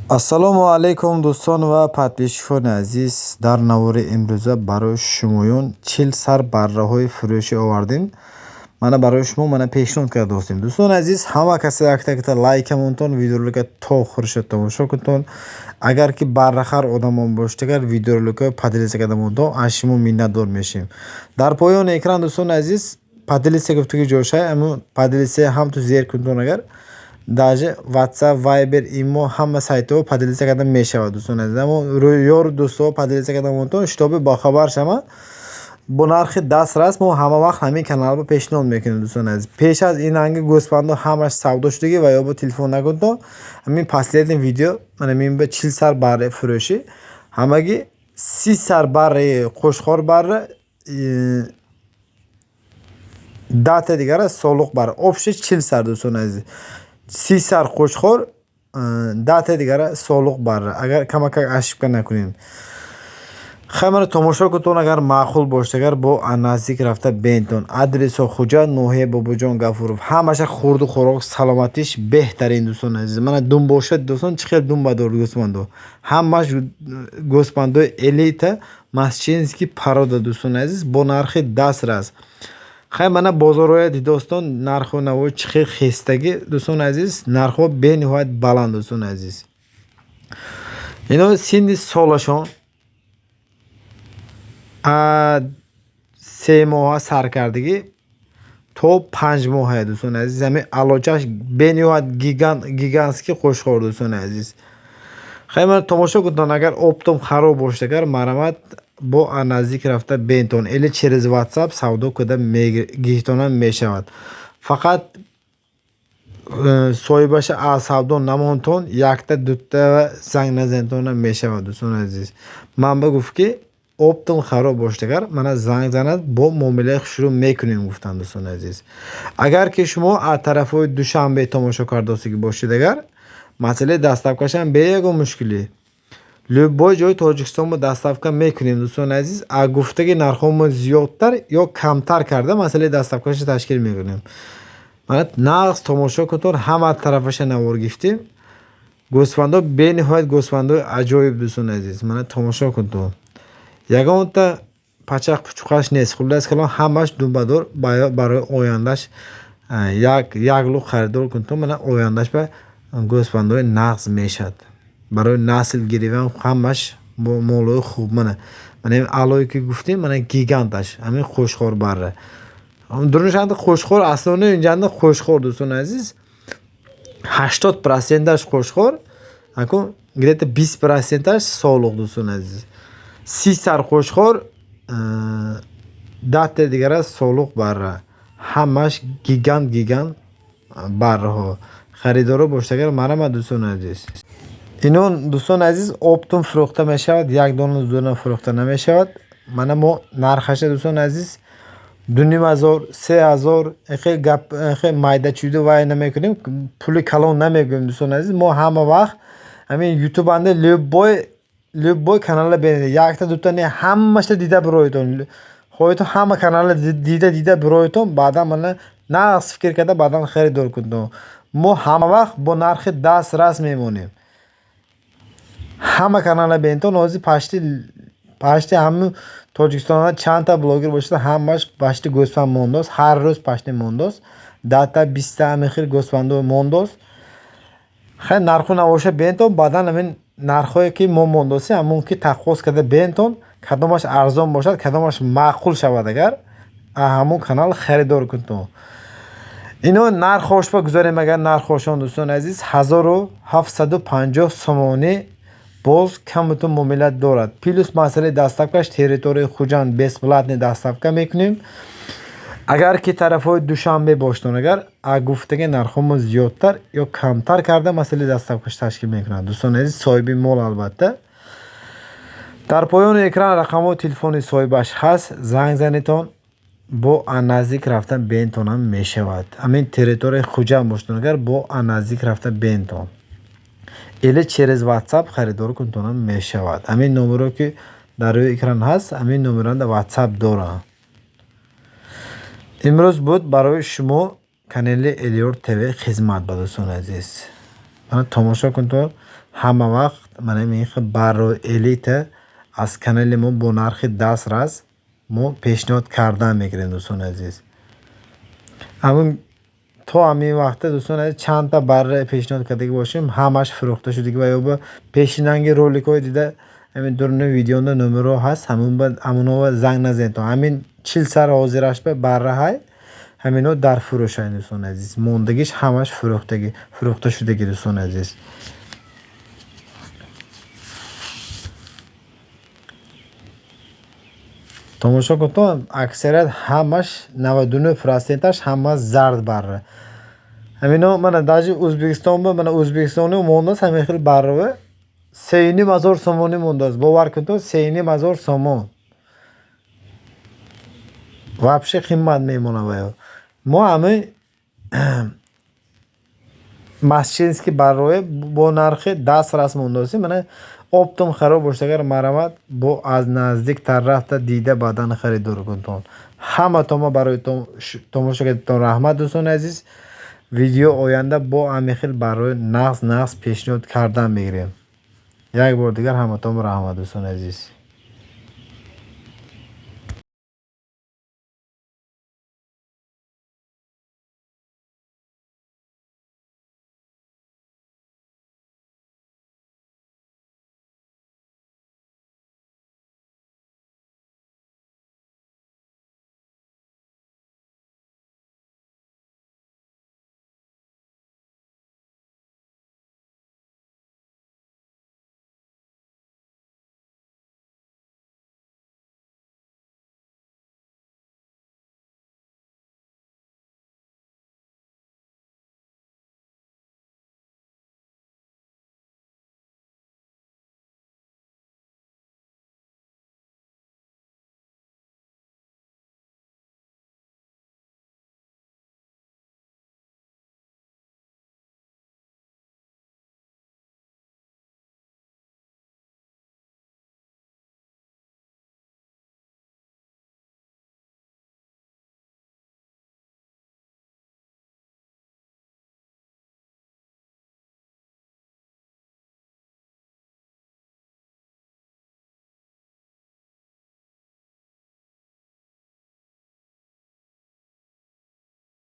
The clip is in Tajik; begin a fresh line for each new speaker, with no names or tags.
ассалому алайкум дӯстон ва подписчикони азиз. Дар навори имрӯза барои шумоён 40 сар барраҳои фурӯшӣ овардем. Мана барои шумо пешниҳод карда ҳостем. Дӯстони азиз, ҳама касе актакта лайкамонтон, видеоролика то охирша тамошо кунтон. Агар ки баррахар одамон боштагар видеоролика поделиса кардамонтон аз шумо миннатдор мешем. Дар поёни экран дӯстони азиз поделиса гуфтаги ҷошай амн поделиса ҳам ту зер кунтон. Агар даже WhatsApp, Viber, Imo ҳама сайтҳо поделиса карда мешавад дӯстони азиз. Аммо ёру дӯстҳо поделиса кардамонтон шитоби бохабар шаванд. Бо нархи дастрас мо ҳама вақт ҳамин каналро пешниҳод мекунем дӯстони азиз. Пеш аз ин анги гӯспандо ҳамаш савдо шудагӣ ва ё бо телефон накунтон. Ҳамин последний видео мин 40 сар барраи фурӯшӣ, ҳамаги 30 сар барраи қушхор барра, 10 та дигара солуқ барра. Обши 40 сар дӯстони азиз. 30 сар қушхор, 10 та дигара солуқ барра. Агар камакак ошибка накунем. Хамара тамошо кунтон. Агар маъқул боштагар бо наздик рафта бентон. Адресо Хуҷа, ноҳия Бобоҷон Гафуров. Ҳамаша хурду хӯрок саломатиш беҳтарин дӯстони азиз. Мана дум бошад дӯстон чихел думбадор гӯспандо. Ҳамаш гӯспандои элита масчински парода дӯстони азиз бо нархи дастрас. Хай мана бозорояди дӯстон нарху навои чихел хистагӣ дӯстони азиз, нархҳо бениҳоят баланд дӯстони азиз. Ино синни солашон 3 моҳа саркардагӣ то 5 моҳае дӯстони азиз. Ҳамин алочаш бениҳоят гигантски қушхор дӯстони азиз. Хай мана тамошо кунтон. Агар обтон хароб боштагар марамат бо наздик рафта бентон или через WhatsApp савдо куда гирифтона мешавад. Фақат соҳибаша аз савдо намонтон якта дута занг назентона мешавад дӯстони азиз. Манба гуфт ки обтон хароб боштагар мана занг занад бо муомилаи шурӯъ мекунем гуфтанд дӯстони азиз. Агар ки шумо аз тарафҳои Душанбе тамошо кардаостагӣ бошидагар масъалаи доставкашам бе ягон мушкилӣ. Любой ҷои Тоҷикистон мо доставка мекунем дӯстони азиз. Аз гуфтаги нархҳомо зиёдтар ё камтар карда масъалаи доставкаша ташкил мекунем. Мана нағз тамошо кунтон. Ҳама тарафаша навор гирифтем. Гӯспандо бениҳоят гӯспандои аҷоиб дӯстони азиз. Мана тамошо кунтон. Ягонта пачақ пучуқаш нест. Хуллас калон ҳамаш думбадор барои ояндаш як луқ харидор кунтон. Мана ояндаш ба гӯспандои нағз мешад. Барои насл гирифтан ҳамаш бо молои хуб. Мана ин алое ки гуфтем мана гиганташ ҳамин қушхор барра. Дурушанда қушхор аслони инҷанда қушхор дӯстони азиз 80% қушхор, акун где-то 20% солуқ дӯстони азиз. 30 сар қушхор, 10 та дигара солуқ барра. Ҳамаш гигант барраҳо. Харидоро боштагар марамат дӯстони азиз. Инон дӯстони азиз обтон фурӯхта мешавад, як дона дона фурӯхта намешавад. Мана мо нархаша дӯстони азиз 2500 3000 хел гап хел майдачуду вай намекунем. Пули калон намегӯем дӯстони азиз. Мо ҳама вақт ҳамин ютубанда любой каналла бенед. Якта дута не ҳамаша дида бироитон. хоҳитон ҳама каналла дида бироитон баъдан мана нағз фикр карда баъдан харидор кунтон. Мо ҳама вақт бо нархи дастрас мемонем. ҳама каналла бентон ҳозир пашти ҳамин Тоҷикистонда чандта блогер бошад ҳамаш пашти гӯспанд мондост. Ҳар рӯз пашти мондост. 10 та 20 та ҳамин хел гӯспандо мондост. хай нарху навоша бентон баъдан ҳамин нархҳое ки мо мондосем ҳамон ки таққоз карда бентон кадомаш арзон бошад кадомаш маъқул шавад агар ҳамон канал харидор кунтон. ино нархошпа гузорем. Агар нархошон дӯстони азиз 1750 сомонӣ боз камтон муомилат дорад. Плюс масъалаи доставкаш территорияи Хуҷанд бесплатни доставка мекунем. Агар ки тарафҳои Душанбе боштон агар аз гуфтаги нархҳомо зиёдтар ё камтар карда масъалаи доставкаш ташкил мекунад. Дӯстони азиз соҳиби мол албатта. Дар поёни экран рақамҳои телефони соҳибаш ҳаст. Занг занитон бо наздик рафтан бентонам мешавад. ҳамин территорияи Хуҷанд боштон агар бо наздик рафта бентон или через WhatsApp харидор кунтонам мешавад. ҳамин номеро ки дар рӯи экран ҳаст ҳамин номеранда WhatsApp дорам. имрӯз буд барои шумо канали Элиёр ТВ хизмат ба дӯстони азиз. Мана тамошо кунтон. ҳама вақт mana این خیلی برای الیت از کانال ما با نرخ 10 راز ما پیشنهاد کردن میگیریم دوستان عزیز. اما تا همین وقت دوستان عزیز چند تا بره پیشنهاد کرده باشیم همش فروخته شده و یا با پیشیننگ رولیک های دیده همین دوران ویدیو دا نمره هست همونو زنگ نزنید تا همین 40 سر حاضرش به بره های همینو در فروش های دوستان عزیز. موندگیش همش فروخته شده دوستان عزیز. تماشا کنید اکثریت همش 99%ش همه زرد بره. همینو من در ازبکستان به من ازبکستانی مونداست همین خیلی بره 3,500 سومونی مونداست. باور کنید 3,500 سومون вообще قیمت میمونه. ما همه مسچینسکی برای با نرخ 10 راست مونداست. من اپتوم خراب باشه اگر مرمت با از نزدیک طرف دیده بدن خریدار کنتون. همه تو ما برای تماشا کردن رحمت دوستان عزیز. ویدیو آینده با امیخیل برای نقص پیشنهاد کردن میگیریم. یک بار دیگر همه تو رحمت دوستان عزیز.